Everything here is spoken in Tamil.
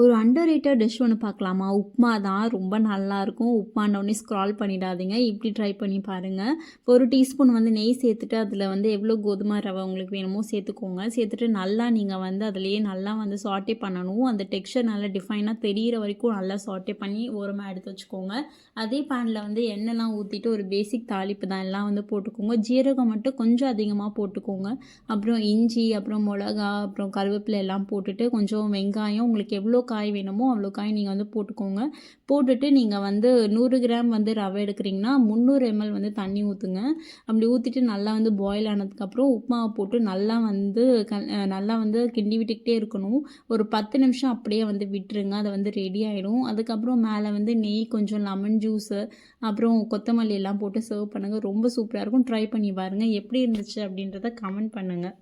ஒரு அண்டர் ரேட்டட் டிஷ் ஒன்று பார்க்கலாமா? உப்மா தான். ரொம்ப நல்லாயிருக்கும். உப்மான்னோனே ஸ்க்ரால் பண்ணிடாதீங்க. இப்படி ட்ரை பண்ணி பாருங்கள். ஒரு டீஸ்பூன் வந்து நெய் சேர்த்துட்டு அதில் வந்து எவ்வளோ கோதுமை ரவை உங்களுக்கு வேணுமோ சேர்த்துக்கோங்க. சேர்த்துட்டு நல்லா நீங்கள் வந்து அதிலேயே நல்லா வந்து சாட்டே பண்ணணும். அந்த டெக்ஸ்சர் நல்லா டிஃபைனாக தெரிகிற வரைக்கும் நல்லா சாட்டே பண்ணி ஓரமாக எடுத்து வச்சுக்கோங்க. அதே பேனில் வந்து எண்ணெய்லாம் ஊற்றிட்டு ஒரு பேசிக் தாளிப்பு தான் எல்லாம் வந்து போட்டுக்கோங்க. ஜீரகம் மட்டும் கொஞ்சம் அதிகமாக போட்டுக்கோங்க. அப்புறம் இஞ்சி, அப்புறம் மிளகா, அப்புறம் கருவேப்பிலை எல்லாம் போட்டுட்டு கொஞ்சம் வெங்காயம் உங்களுக்கு எவ்வளோ காய் வேணுமோ அவ்வளோ காய் நீங்கள் வந்து போட்டுக்கோங்க. போட்டுட்டு நீங்கள் வந்து 100 கிராம் வந்து ரவை எடுக்கிறீங்கன்னா 300 ml வந்து தண்ணி ஊற்றுங்க. அப்படி ஊற்றிட்டு நல்லா வந்து பாயில் ஆனதுக்கப்புறம் உப்புமாவை போட்டு நல்லா வந்து கிண்டி விட்டுக்கிட்டே இருக்கணும். ஒரு 10 நிமிஷம் அப்படியே வந்து விட்டுருங்க. அது வந்து ரெடி ஆகிடும். அதுக்கப்புறம் மேலே வந்து நெய், கொஞ்சம் லெமன் ஜூஸு, அப்புறம் கொத்தமல்லி எல்லாம் போட்டு சர்வ் பண்ணுங்கள். ரொம்ப சூப்பராக இருக்கும். ட்ரை பண்ணி பாருங்கள். எப்படி இருந்துச்சு அப்படின்றத கமெண்ட் பண்ணுங்கள்.